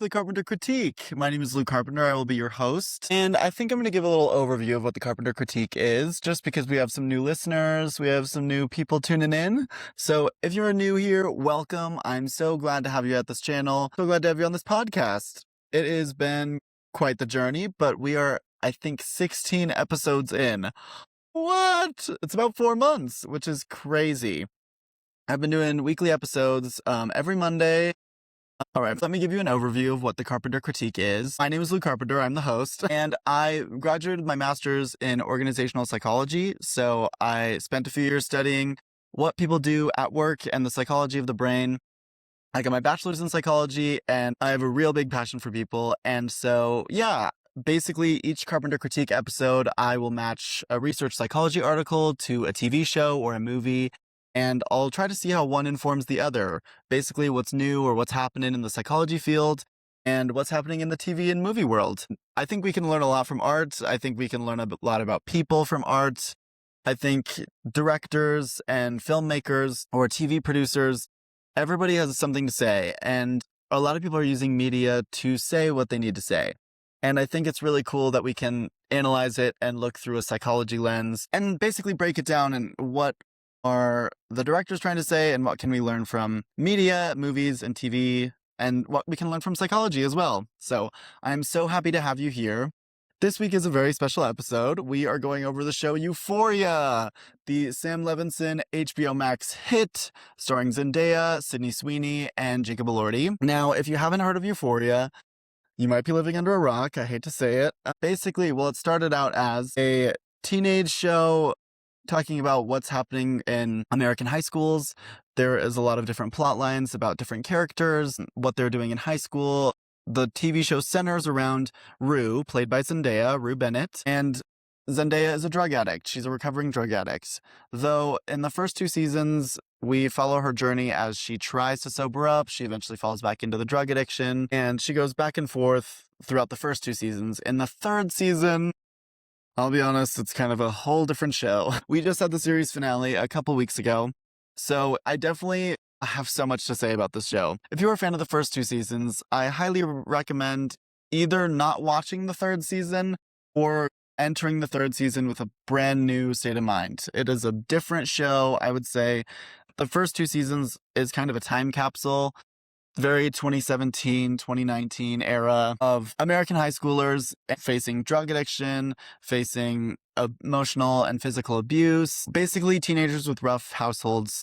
The Carpenter Critique. My name is Luke Carpenter. I will be your host. And I think I'm going to give a little overview of what the Carpenter Critique is, just because we have some new listeners, we have some new people tuning in. So if you're new here, welcome. I'm so glad to have you at this channel. So glad to have you on this podcast. It has been quite the journey, but we are, I think, 16 episodes in. What? It's about 4 months, which is crazy. I've been doing weekly episodes every Monday. All right, let me give you an overview of what the Carpenter Critique is. My name is Luke Carpenter. I'm the host, and I graduated my master's in organizational psychology. So I spent a few years studying what people do at work and the psychology of the brain. I got my bachelor's in psychology, and I have a real big passion for people. And so, yeah, basically each Carpenter Critique episode, I will match a research psychology article to a TV show or a movie. And I'll try to see how one informs the other. Basically, what's new or what's happening in the psychology field and what's happening in the TV and movie world. I think we can learn a lot from art. I think we can learn a lot about people from art. I think directors and filmmakers or TV producers, everybody has something to say. And a lot of people are using media to say what they need to say. And I think it's really cool that we can analyze it and look through a psychology lens and basically break it down and what are the directors trying to say and what can we learn from media, movies, and TV, and what we can learn from psychology as well. So I'm so happy to have you here. This week is a very special episode. We are going over the show Euphoria, the Sam Levinson HBO Max hit starring Zendaya, Sydney Sweeney, and Jacob Elordi. Now, if you haven't heard of Euphoria, you might be living under a rock. I hate to say it. Basically, well, it started out as a teenage show talking about what's happening in American high schools. There is a lot of different plot lines about different characters, what they're doing in high school. The TV show centers around Rue, played by Zendaya, Rue Bennett, and Zendaya is a drug addict. She's a recovering drug addict. Though in the first 2 seasons, we follow her journey as she tries to sober up. She eventually falls back into the drug addiction, and she goes back and forth throughout the first 2 seasons. In the 3rd season, I'll be honest, it's kind of a whole different show. We just had the series finale a couple weeks ago, so I definitely have so much to say about this show. If you're a fan of the first 2 seasons, I highly recommend either not watching the 3rd season or entering the 3rd season with a brand new state of mind. It is a different show, I would say. The first 2 seasons is kind of a time capsule. Very 2017, 2019 era of American high schoolers facing drug addiction, facing emotional and physical abuse, basically teenagers with rough households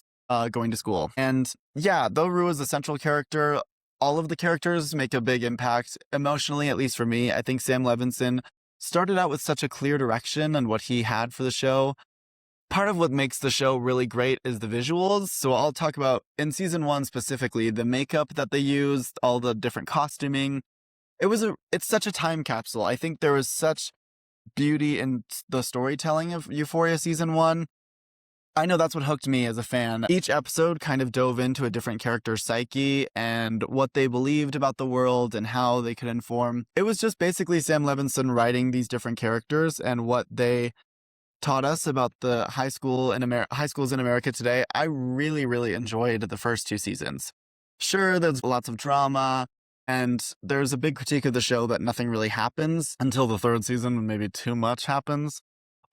going to school. And yeah, though Rue is a central character, all of the characters make a big impact emotionally, at least for me. I think Sam Levinson started out with such a clear direction and what he had for the show. Part of what makes the show really great is the visuals. So I'll talk about, in season 1 specifically, the makeup that they used, all the different costuming. It's such a time capsule. I think there was such beauty in the storytelling of Euphoria season 1. I know that's what hooked me as a fan. Each episode kind of dove into a different character's psyche and what they believed about the world and how they could inform. It was just basically Sam Levinson writing these different characters and what they taught us about the high schools in America today. I really, really enjoyed the first 2 seasons. Sure, there's lots of drama, and there's a big critique of the show that nothing really happens until the 3rd season when maybe too much happens.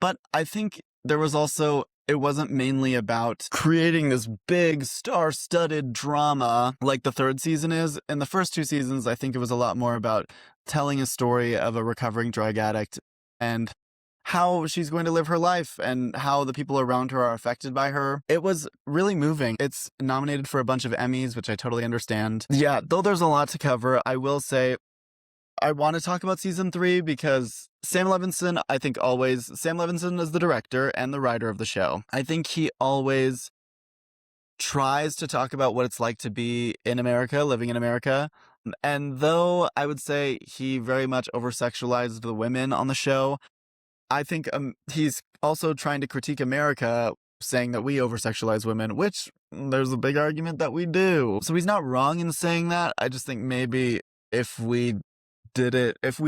But I think there was also, it wasn't mainly about creating this big star-studded drama like the 3rd season is. In the first 2 seasons, I think it was a lot more about telling a story of a recovering drug addict and how she's going to live her life and how the people around her are affected by her. It was really moving. It's nominated for a bunch of Emmys, which I totally understand. Yeah, though there's a lot to cover, I will say I want to talk about season 3 because Sam Levinson is the director and the writer of the show. I think he always tries to talk about what it's like to be in America, living in America. And though I would say he very much over-sexualized the women on the show, I think he's also trying to critique America, saying that we over-sexualize women, which there's a big argument that we do. So he's not wrong in saying that. I just think maybe if we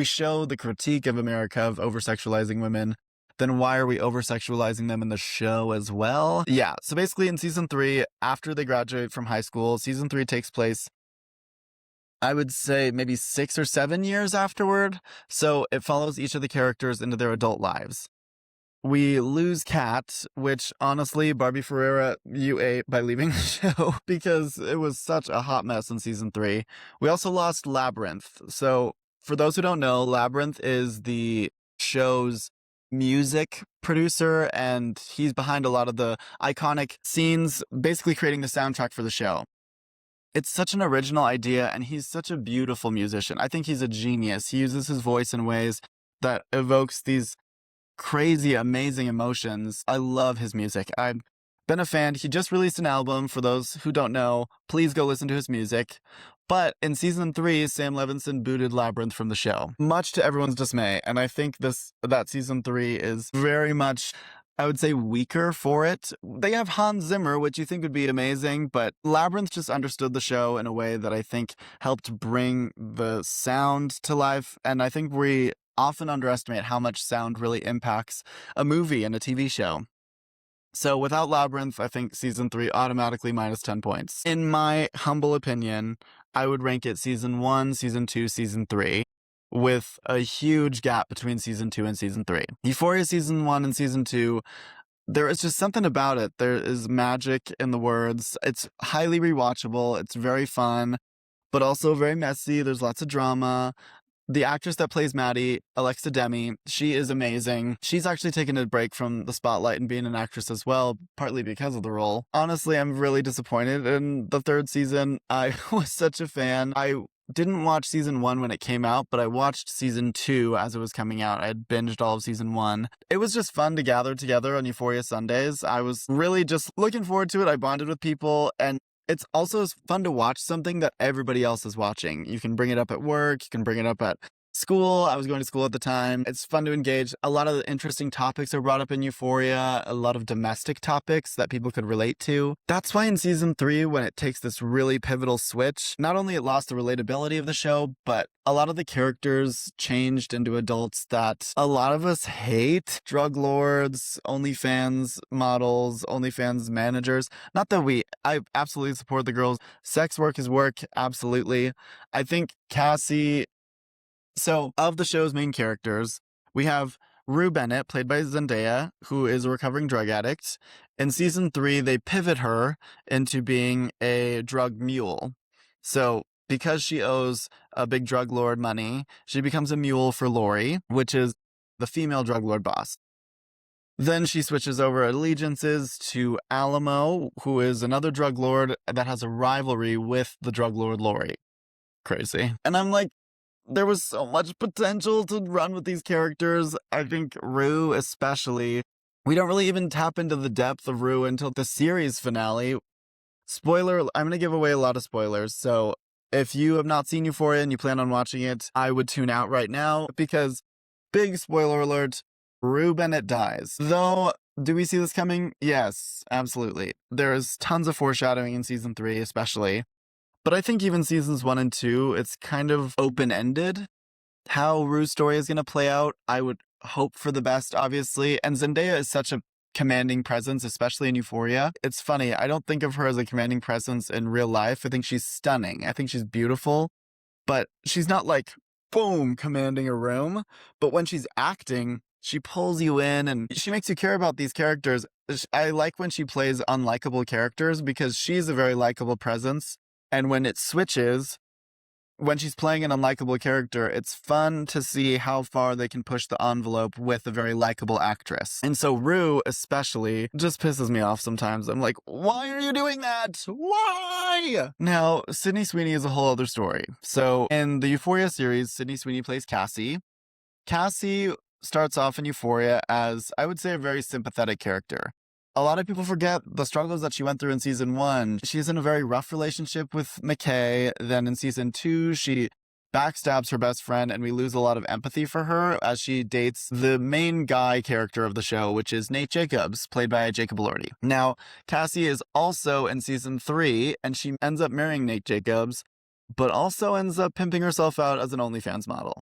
show the critique of America of over-sexualizing women, then why are we over-sexualizing them in the show as well? Yeah, so basically in season 3, after they graduate from high school, season 3 takes place I would say maybe 6 or 7 years afterward. So it follows each of the characters into their adult lives. We lose Kat, which honestly, Barbie Ferreira, you ate by leaving the show because it was such a hot mess in season 3. We also lost Labyrinth. So, for those who don't know, Labyrinth is the show's music producer, and he's behind a lot of the iconic scenes, basically creating the soundtrack for the show. It's such an original idea, and he's such a beautiful musician. I think he's a genius. He uses his voice in ways that evokes these crazy, amazing emotions. I love his music. I've been a fan. He just released an album. For those who don't know, please go listen to his music. But in season 3, Sam Levinson booted Labyrinth from the show, much to everyone's dismay. And I think that season 3 is very much, I would say, weaker for it. They have Hans Zimmer, which you think would be amazing, but Labyrinth just understood the show in a way that I think helped bring the sound to life. And I think we often underestimate how much sound really impacts a movie and a TV show. So without Labyrinth, I think season 3 automatically minus 10 points. In my humble opinion, I would rank it season 1, season 2, season 3, with a huge gap between season 2 and season 3. Euphoria season 1 and season 2, there is just something about it. There is magic in the words. It's highly rewatchable. It's very fun, but also very messy. There's lots of drama. The actress that plays Maddie, Alexa Demi, she is amazing. She's actually taken a break from the spotlight and being an actress as well, partly because of the role. Honestly, I'm really disappointed in the 3rd season. I was such a fan. I didn't watch season 1 when it came out, but I watched season 2 as it was coming out. I had binged all of season 1. It was just fun to gather together on Euphoria Sundays. I was really just looking forward to it. I bonded with people, and it's also fun to watch something that everybody else is watching. You can bring it up at work, you can bring it up at school. I was going to school at the time. It's fun to engage. A lot of the interesting topics are brought up in Euphoria, a lot of domestic topics that people could relate to. That's why in season 3, when it takes this really pivotal switch, not only it lost the relatability of the show, but a lot of the characters changed into adults that a lot of us hate. Drug lords, OnlyFans models, OnlyFans managers. Not that I absolutely support the girls. Sex work is work, absolutely. I think Cassie. So, of the show's main characters, we have Rue Bennett, played by Zendaya, who is a recovering drug addict. In season 3, they pivot her into being a drug mule. So, because she owes a big drug lord money, she becomes a mule for Lori, which is the female drug lord boss. Then she switches over allegiances to Alamo, who is another drug lord that has a rivalry with the drug lord Lori. Crazy. And I'm like, there was so much potential to run with these characters. I think Rue especially. We don't really even tap into the depth of Rue until the series finale. Spoiler, I'm going to give away a lot of spoilers, so if you have not seen Euphoria and you plan on watching it, I would tune out right now because, big spoiler alert, Rue Bennett dies. Though, do we see this coming? Yes, absolutely. There is tons of foreshadowing in season 3 especially. But I think even seasons 1 and 2, it's kind of open-ended. How Rue's story is going to play out, I would hope for the best, obviously. And Zendaya is such a commanding presence, especially in Euphoria. It's funny, I don't think of her as a commanding presence in real life. I think she's stunning. I think she's beautiful. But she's not like, boom, commanding a room. But when she's acting, she pulls you in and she makes you care about these characters. I like when she plays unlikable characters because she's a very likable presence. And when it switches, when she's playing an unlikable character, it's fun to see how far they can push the envelope with a very likable actress. And so Rue, especially, just pisses me off sometimes. I'm like, why are you doing that? Why? Now, Sydney Sweeney is a whole other story. So in the Euphoria series, Sydney Sweeney plays Cassie. Cassie starts off in Euphoria as, I would say, a very sympathetic character. A lot of people forget the struggles that she went through in season 1. She's in a very rough relationship with McKay. Then in season 2, she backstabs her best friend, and we lose a lot of empathy for her as she dates the main guy character of the show, which is Nate Jacobs, played by Jacob Elordi. Now, Cassie is also in season 3, and she ends up marrying Nate Jacobs, but also ends up pimping herself out as an OnlyFans model.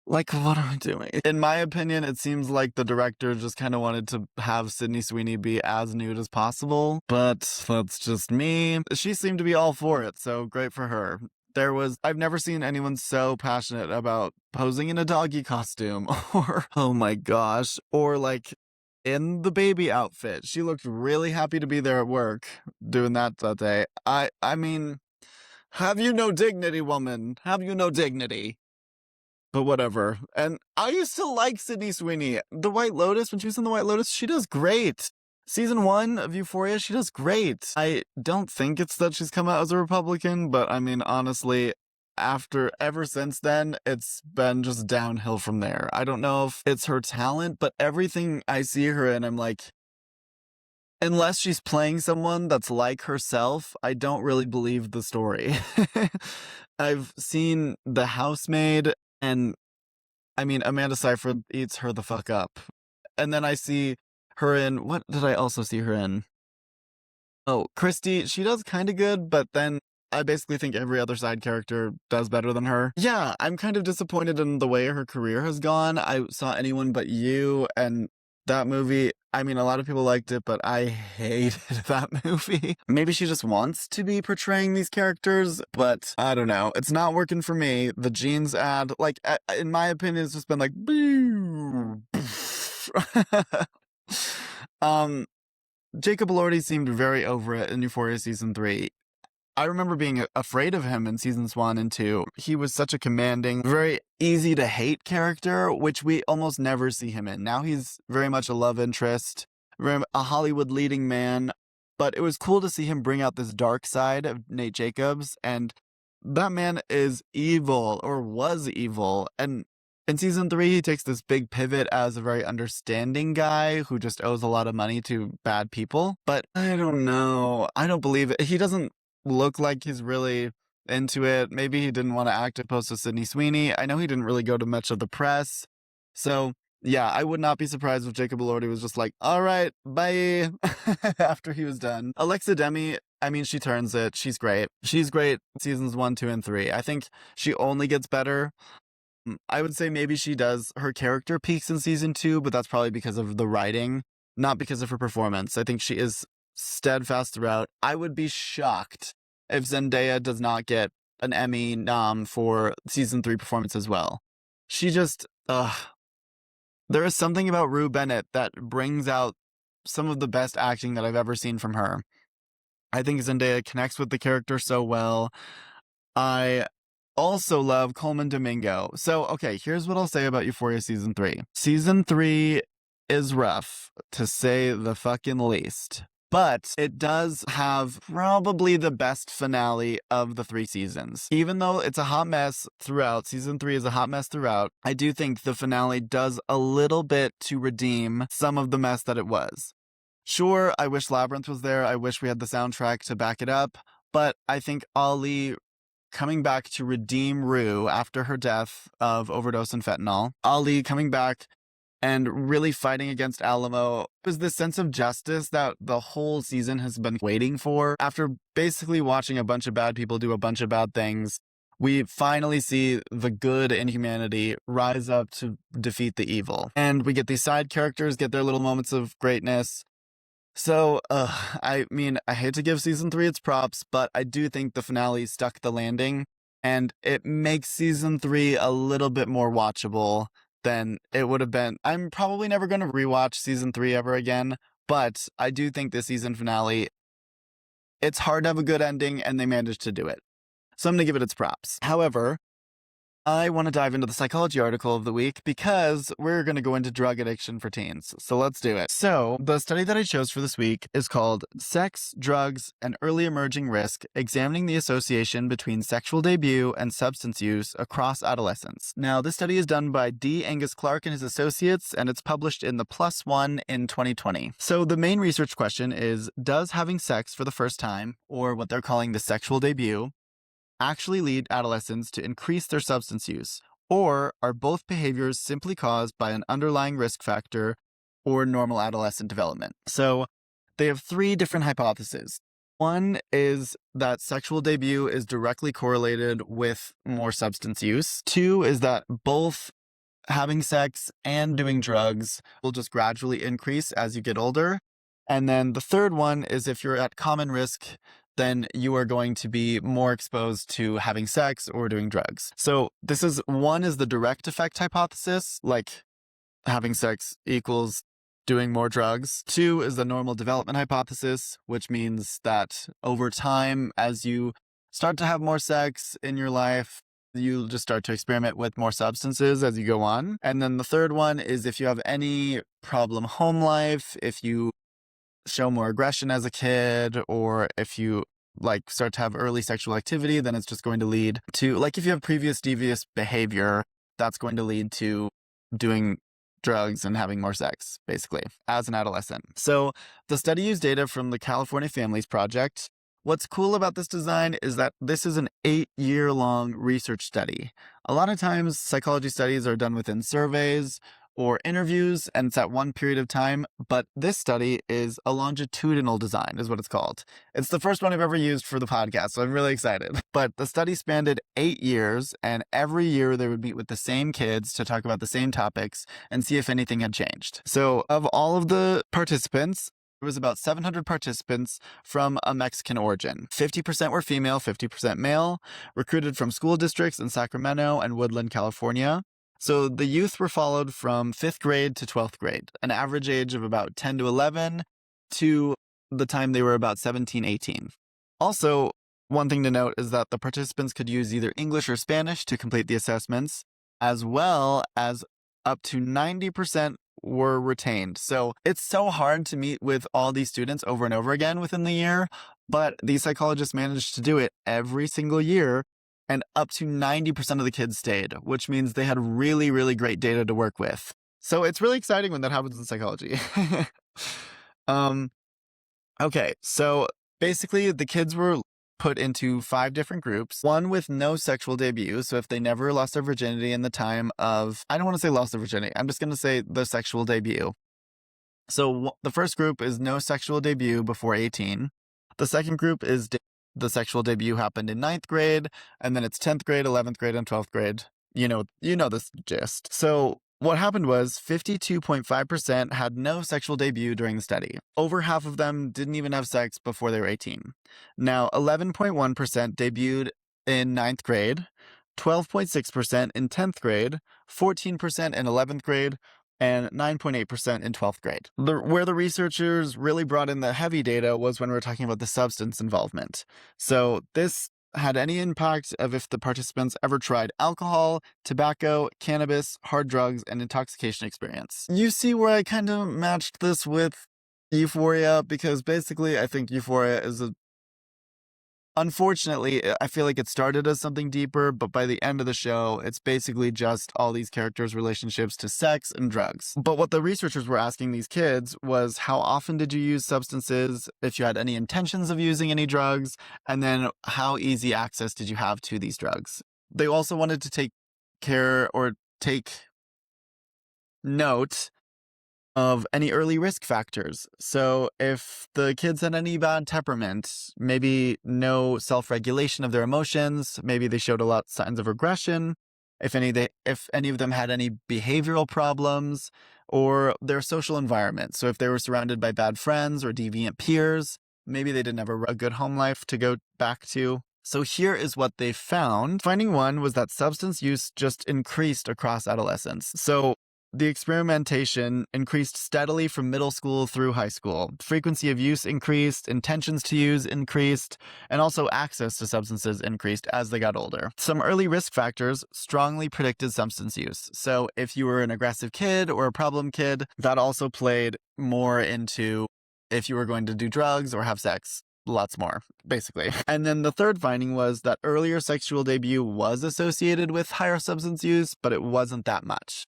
Like, what am I doing? In my opinion, it seems like the director just kind of wanted to have Sydney Sweeney be as nude as possible, but that's just me. She seemed to be all for it, so great for her. I've never seen anyone so passionate about posing in a doggy costume, or, oh my gosh, or like in the baby outfit. She looked really happy to be there at work doing that day. I mean, have you no dignity, woman? Have you no dignity? But whatever. And I used to like Sydney Sweeney. The White Lotus, when she was in The White Lotus, she does great. Season 1 of Euphoria, she does great. I don't think it's that she's come out as a Republican, but I mean, honestly, ever since then, it's been just downhill from there. I don't know if it's her talent, but everything I see her in, I'm like, unless she's playing someone that's like herself, I don't really believe the story. I've seen The Housemaid, and I mean, Amanda Seyfried eats her the fuck up. And then I see her in, what did I also see her in? Oh, Christy, she does kind of good, but then I basically think every other side character does better than her. Yeah, I'm kind of disappointed in the way her career has gone. I saw Anyone But You, and that movie, I mean, a lot of people liked it, but I hated that movie. Maybe she just wants to be portraying these characters, but I don't know. It's not working for me. The jeans ad, like, in my opinion, it's just been like, boo. Jacob Elordi seemed very over it in Euphoria Season 3. I remember being afraid of him in Seasons 1 and 2. He was such a commanding, very easy to hate character, which we almost never see him in. Now he's very much a love interest, a Hollywood leading man, but it was cool to see him bring out this dark side of Nate Jacobs, and that man is evil, or was evil, and in Season 3, he takes this big pivot as a very understanding guy who just owes a lot of money to bad people. But I don't know. I don't believe it. He doesn't look like he's really into it. Maybe he didn't want to act opposed to Sydney Sweeney. I know he didn't really go to much of the press. So, yeah, I would not be surprised if Jacob Elordi was just like, all right, bye, after he was done. Alexa Demi, I mean, she turns it. She's great. She's great Seasons 1, 2, and 3. I think she only gets better. I would say maybe her character peaks in Season 2, but that's probably because of the writing, not because of her performance. I think she is steadfast throughout. I would be shocked if Zendaya does not get an Emmy nom for Season 3 performance as well. She just, there is something about Rue Bennett that brings out some of the best acting that I've ever seen from her. I think Zendaya connects with the character so well. I also love Coleman Domingo. So, okay, here's what I'll say about Euphoria Season 3. Season 3 is rough, to say the fucking least. But it does have probably the best finale of the 3 seasons. Even though it's a hot mess throughout, Season 3 is a hot mess throughout, I do think the finale does a little bit to redeem some of the mess that it was. Sure, I wish Labyrinth was there. I wish we had the soundtrack to back it up. But I think Ali coming back to redeem Rue after her death of overdose and fentanyl, Ali coming back and really fighting against Alamo, was this sense of justice that the whole season has been waiting for. After basically watching a bunch of bad people do a bunch of bad things, we finally see the good in humanity rise up to defeat the evil. And we get these side characters get their little moments of greatness. So, I mean, I hate to give Season 3 its props, but I do think the finale stuck the landing, and it makes Season 3 a little bit more watchable than it would have been. I'm probably never going to rewatch Season 3 ever again, but I do think the season finale, it's hard to have a good ending, and they managed to do it. So I'm going to give it its props. However, I want to dive into the psychology article of the week because we're going to go into drug addiction for teens. So let's do it. So the study that I chose for this week is called Sex, Drugs, and Early Emerging Risk, Examining the Association Between Sexual Debut and Substance Use Across Adolescence. Now, this study is done by D. Angus Clark and his associates, and it's published in the PLOS ONE in 2020. So the main research question is, does having sex for the first time, or what they're calling the sexual debut, actually lead adolescents to increase their substance use, or are both behaviors simply caused by an underlying risk factor or normal adolescent development? So they have 3 different hypotheses. One is that sexual debut is directly correlated with more substance use. 2 is that both having sex and doing drugs will just gradually increase as you get older. And then the third one is if you're at common risk, then you are going to be more exposed to having sex or doing drugs. So one is the direct effect hypothesis, like having sex equals doing more drugs. Two is the normal development hypothesis, which means that over time, as you start to have more sex in your life, you just start to experiment with more substances as you go on. And then the third one is if you have any problem home life, if you show more aggression as a kid, or if you start to have early sexual activity, then it's just going to lead to, if you have previous devious behavior, that's going to lead to doing drugs and having more sex, basically, as an adolescent. So the study used data from the California Families Project. What's cool about this design is that this is an 8-year-long research study. A lot of times psychology studies are done within surveys or interviews, and it's at one period of time, but this study is a longitudinal design, is what it's called. It's the first one I've ever used for the podcast, so I'm really excited. But the study spanned 8 years, and every year they would meet with the same kids to talk about the same topics and see if anything had changed. So of all of the participants, there was about 700 participants from a Mexican origin. 50% were female, 50% male, recruited from school districts in Sacramento and Woodland, California. So the youth were followed from 5th grade to 12th grade, an average age of about 10 to 11 to the time they were about 17, 18. Also, one thing to note is that the participants could use either English or Spanish to complete the assessments, as well as up to 90% were retained. So it's so hard to meet with all these students over and over again within the year, but these psychologists managed to do it every single year. And up to 90% of the kids stayed, which means they had really, really great data to work with. So it's really exciting when that happens in psychology. Okay, so basically the kids were put into 5 different groups. One with no sexual debut, so if they never lost their virginity in the time of, I don't want to say lost their virginity, I'm just going to say the sexual debut. So the first group is no sexual debut before 18. The second group is the sexual debut happened in 9th grade, and then it's 10th grade, 11th grade, and 12th grade. You know this gist. So what happened was 52.5% had no sexual debut during the study. Over half of them didn't even have sex before they were 18. Now, 11.1% debuted in 9th grade, 12.6% in 10th grade, 14% in 11th grade, and 9.8% in 12th grade. Where the researchers really brought in the heavy data was when we were talking about the substance involvement. So this had any impact of if the participants ever tried alcohol, tobacco, cannabis, hard drugs, and intoxication experience. You see where I kind of matched this with Euphoria, because basically I think Euphoria is unfortunately, I feel like it started as something deeper, but by the end of the show, it's basically just all these characters' relationships to sex and drugs. But what the researchers were asking these kids was, how often did you use substances, if you had any intentions of using any drugs, and then how easy access did you have to these drugs? They also wanted to take note of any early risk factors. So if the kids had any bad temperament, maybe no self-regulation of their emotions, maybe they showed a lot of signs of aggression, if any of them had any behavioral problems, or their social environment. So if they were surrounded by bad friends or deviant peers, maybe they didn't have a good home life to go back to. So here is what they found. Finding one was that substance use just increased across adolescence. So the experimentation increased steadily from middle school through high school. Frequency of use increased, intentions to use increased, and also access to substances increased as they got older. Some early risk factors strongly predicted substance use. So if you were an aggressive kid or a problem kid, that also played more into if you were going to do drugs or have sex. Lots more, basically. And then the third finding was that earlier sexual debut was associated with higher substance use, but it wasn't that much.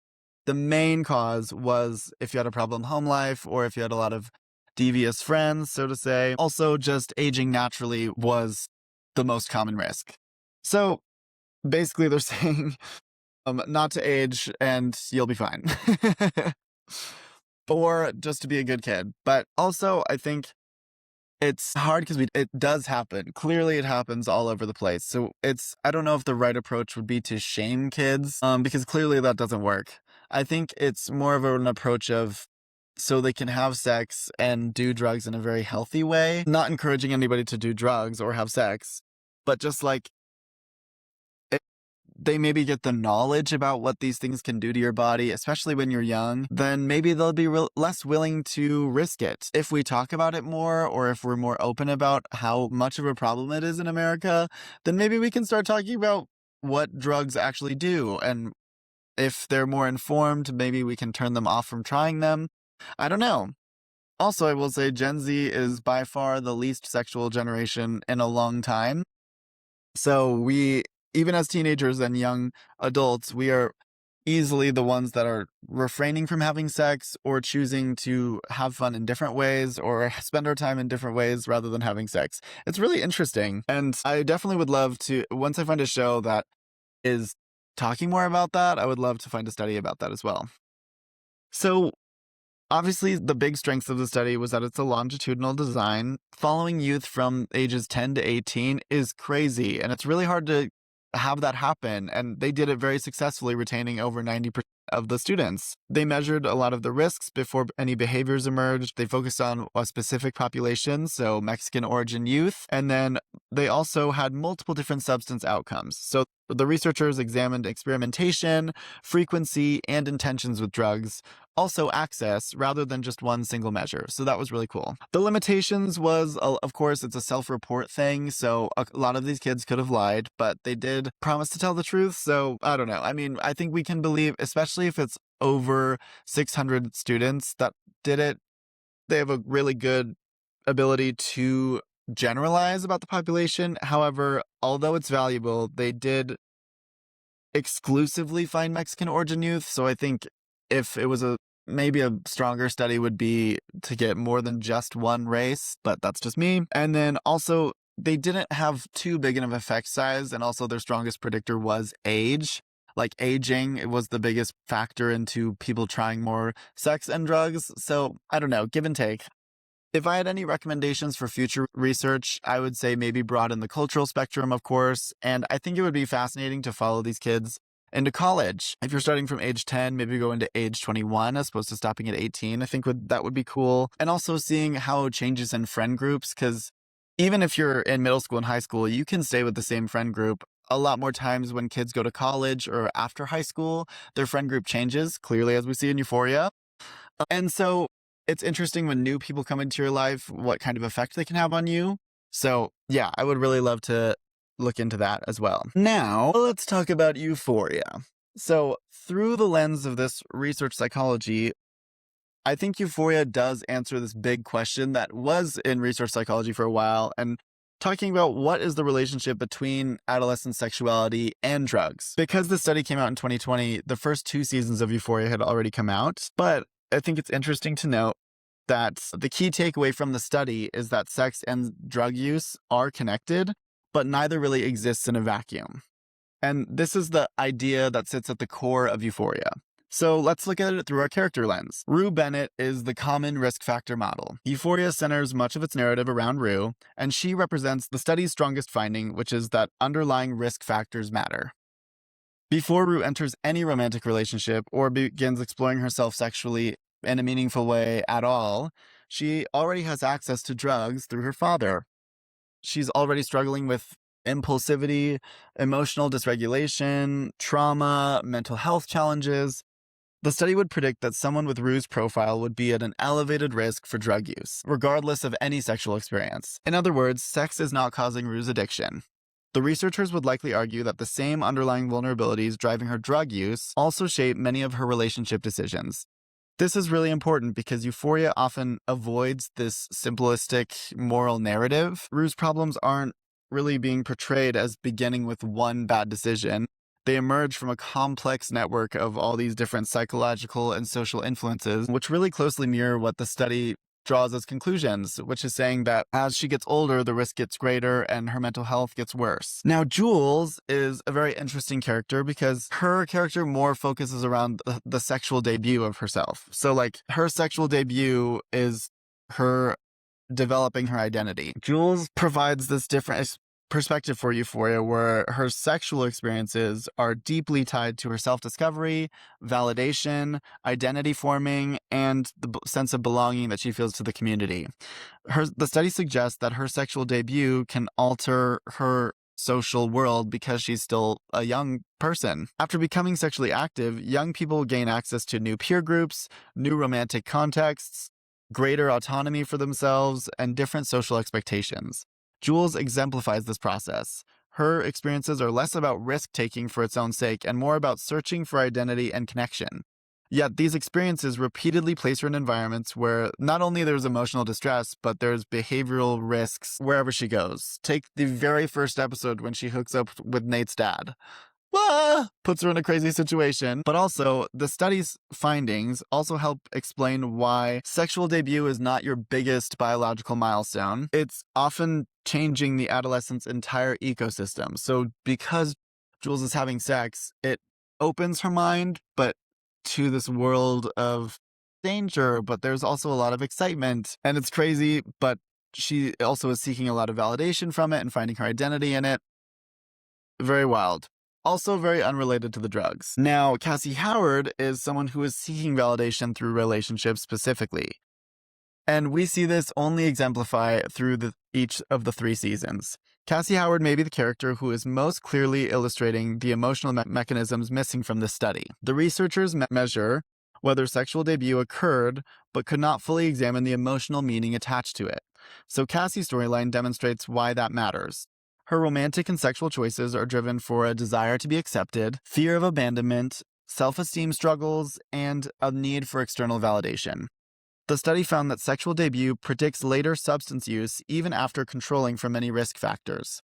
The main cause was if you had a problem home life or if you had a lot of devious friends, so to say. Also, just aging naturally was the most common risk. So basically they're saying not to age and you'll be fine. Or just to be a good kid. But also, I think it's hard because it does happen. Clearly, it happens all over the place. So I don't know if the right approach would be to shame kids, because clearly that doesn't work. I think it's more of an approach of so they can have sex and do drugs in a very healthy way, not encouraging anybody to do drugs or have sex, but just like if they maybe get the knowledge about what these things can do to your body, especially when you're young, then maybe they'll be less willing to risk it. If we talk about it more, or if we're more open about how much of a problem it is in America, then maybe we can start talking about what drugs actually do. And if they're more informed, maybe we can turn them off from trying them. I don't know. Also, I will say Gen Z is by far the least sexual generation in a long time. So we, even as teenagers and young adults, we are easily the ones that are refraining from having sex or choosing to have fun in different ways or spend our time in different ways rather than having sex. It's really interesting. And I definitely would love to, once I find a show that is talking more about that, I would love to find a study about that as well. So obviously, the big strength of the study was that it's a longitudinal design. Following youth from ages 10 to 18 is crazy, and it's really hard to have that happen. And they did it very successfully, retaining over 90% of the students. They measured a lot of the risks before any behaviors emerged. They focused on a specific population, so Mexican origin youth. And then they also had multiple different substance outcomes. So the researchers examined experimentation, frequency, and intentions with drugs, also access, rather than just one single measure. So that was really cool. The limitations was, of course, it's a self-report thing, so a lot of these kids could have lied, but they did promise to tell the truth, so I don't know. I mean, I think we can believe, especially if it's over 600 students that did it, they have a really good ability to generalize about the population. However, although it's valuable, they did exclusively find Mexican origin youth, so I think if it was maybe a stronger study would be to get more than just one race, but that's just me. And then also, they didn't have too big of an effect size, and also their strongest predictor was age. Like aging, it was the biggest factor into people trying more sex and drugs. So I don't know, give and take. If I had any recommendations for future research, I would say maybe broaden the cultural spectrum, of course, and I think it would be fascinating to follow these kids into college. If you're starting from age 10, maybe go into age 21 as opposed to stopping at 18. I think that would be cool. And also seeing how it changes in friend groups, because even if you're in middle school and high school, you can stay with the same friend group. A lot more times when kids go to college or after high school, their friend group changes, clearly as we see in Euphoria. And so it's interesting when new people come into your life, what kind of effect they can have on you. So yeah, I would really love to look into that as well. Now, let's talk about Euphoria. So through the lens of this research psychology, I think Euphoria does answer this big question that was in research psychology for a while, and talking about what is the relationship between adolescent sexuality and drugs. Because the study came out in 2020, the first 2 seasons of Euphoria had already come out, but I think it's interesting to note that the key takeaway from the study is that sex and drug use are connected, but neither really exists in a vacuum. And this is the idea that sits at the core of Euphoria. So let's look at it through our character lens. Rue Bennett is the common risk factor model. Euphoria centers much of its narrative around Rue, and she represents the study's strongest finding, which is that underlying risk factors matter. Before Rue enters any romantic relationship or begins exploring herself sexually in a meaningful way at all, she already has access to drugs through her father. She's already struggling with impulsivity, emotional dysregulation, trauma, mental health challenges. The study would predict that someone with Rue's profile would be at an elevated risk for drug use, regardless of any sexual experience. In other words, sex is not causing Rue's addiction. The researchers would likely argue that the same underlying vulnerabilities driving her drug use also shape many of her relationship decisions. This is really important because Euphoria often avoids this simplistic moral narrative. Rue's problems aren't really being portrayed as beginning with one bad decision. They emerge from a complex network of all these different psychological and social influences, which really closely mirror what the study draws as conclusions, which is saying that as she gets older, the risk gets greater and her mental health gets worse. Now, Jules is a very interesting character because her character more focuses around the sexual debut of herself. So like her sexual debut is her developing her identity. Jules provides this different, perspective for Euphoria, where her sexual experiences are deeply tied to her self-discovery, validation, identity forming, and the sense of belonging that she feels to the community. The study suggests that her sexual debut can alter her social world because she's still a young person. After becoming sexually active, young people gain access to new peer groups, new romantic contexts, greater autonomy for themselves, and different social expectations. Jules exemplifies this process. Her experiences are less about risk-taking for its own sake and more about searching for identity and connection. Yet these experiences repeatedly place her in environments where not only there's emotional distress, but there's behavioral risks wherever she goes. Take the very first episode when she hooks up with Nate's dad. Puts her in a crazy situation. But also, the study's findings also help explain why sexual debut is not your biggest biological milestone. It's often changing the adolescent's entire ecosystem. So because Jules is having sex, it opens her mind, but to this world of danger, but there's also a lot of excitement. And it's crazy, but she also is seeking a lot of validation from it and finding her identity in it. Very wild. Also very unrelated to the drugs. Now, Cassie Howard is someone who is seeking validation through relationships specifically. And we see this only exemplify through each of the 3 seasons. Cassie Howard may be the character who is most clearly illustrating the emotional mechanisms missing from this study. The researchers measure whether sexual debut occurred, but could not fully examine the emotional meaning attached to it. So Cassie's storyline demonstrates why that matters. Her romantic and sexual choices are driven for a desire to be accepted, fear of abandonment, self-esteem struggles, and a need for external validation. The study found that sexual debut predicts later substance use even after controlling for many risk factors.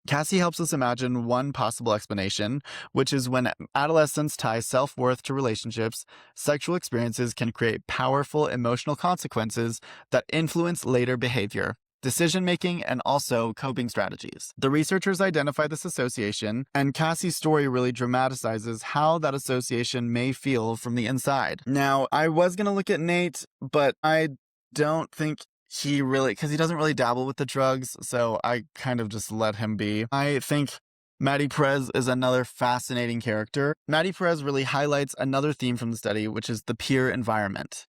Cassie helps us imagine one possible explanation, which is when adolescents tie self-worth to relationships, sexual experiences can create powerful emotional consequences that influence later behavior, decision-making, and also coping strategies. The researchers identify this association, and Cassie's story really dramatizes how that association may feel from the inside. Now, I was going to look at Nate, but I don't think he really, because he doesn't really dabble with the drugs, so I kind of just let him be. I think Maddie Perez is another fascinating character. Maddie Perez really highlights another theme from the study, which is the peer environment.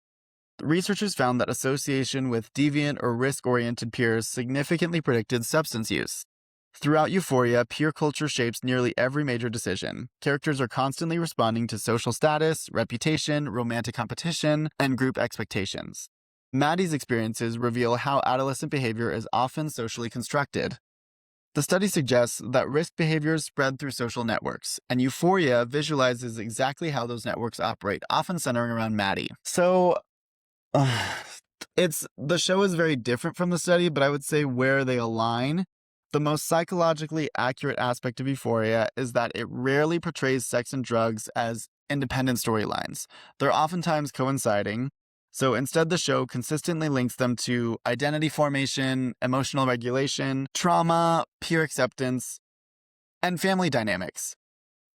Researchers found that association with deviant or risk-oriented peers significantly predicted substance use. Throughout Euphoria, peer culture shapes nearly every major decision. Characters are constantly responding to social status, reputation, romantic competition, and group expectations. Maddie's experiences reveal how adolescent behavior is often socially constructed. The study suggests that risk behaviors spread through social networks, and Euphoria visualizes exactly how those networks operate, often centering around Maddie. So, the show is very different from the study, but I would say where they align. The most psychologically accurate aspect of Euphoria is that it rarely portrays sex and drugs as independent storylines. They're oftentimes coinciding. So instead, the show consistently links them to identity formation, emotional regulation, trauma, peer acceptance, and family dynamics.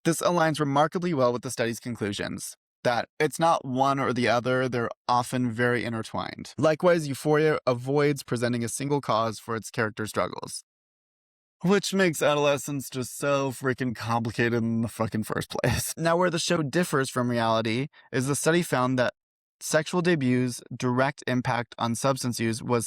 This aligns remarkably well with the study's conclusions, that it's not one or the other, they're often very intertwined. Likewise, Euphoria avoids presenting a single cause for its character struggles, which makes Adolescence just so freaking complicated in the fucking first place. Now, where the show differs from reality is the study found that sexual debuts' direct impact on substance use was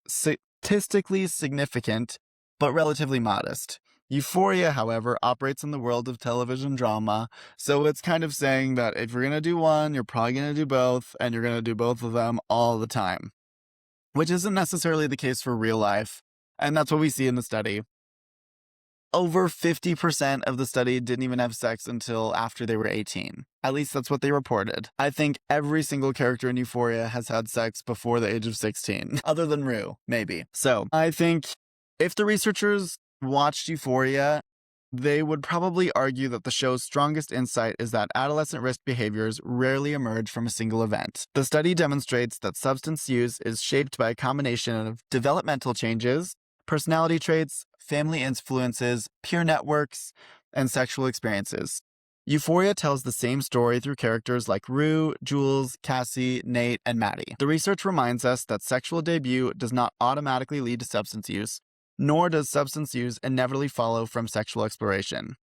statistically significant, but relatively modest. Euphoria, however, operates in the world of television drama, so it's kind of saying that if you're going to do one, you're probably going to do both, and you're going to do both of them all the time, which isn't necessarily the case for real life, and that's what we see in the study. Over 50% of the study didn't even have sex until after they were 18. At least that's what they reported. I think every single character in Euphoria has had sex before the age of 16, other than Rue, maybe. So I think if the researchers watched Euphoria, they would probably argue that the show's strongest insight is that adolescent risk behaviors rarely emerge from a single event. The study demonstrates that substance use is shaped by a combination of developmental changes, personality traits, family influences, peer networks, and sexual experiences. Euphoria tells the same story through characters like Rue, Jules, Cassie, Nate, and Maddie. The research reminds us that sexual debut does not automatically lead to substance use, nor does substance use inevitably follow from sexual exploration.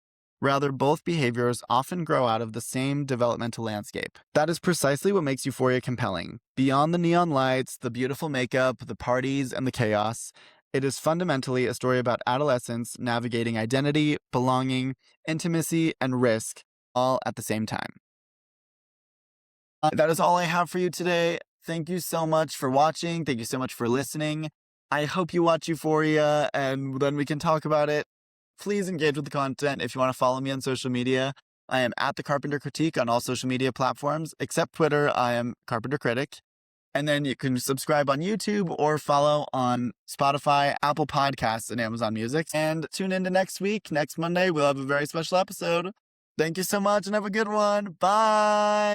Rather, both behaviors often grow out of the same developmental landscape. That is precisely what makes Euphoria compelling. Beyond the neon lights, the beautiful makeup, the parties, and the chaos, it is fundamentally a story about adolescents navigating identity, belonging, intimacy, and risk, all at the same time. That is all I have for you today. Thank you so much for watching. Thank you so much for listening. I hope you watch Euphoria, and then we can talk about it. Please engage with the content. If you want to follow me on social media, I am at the Carpenter Critique on all social media platforms, except Twitter. I am Carpenter Critic. And then you can subscribe on YouTube or follow on Spotify, Apple Podcasts, and Amazon Music. And tune into next week. Next Monday, we'll have a very special episode. Thank you so much and have a good one. Bye.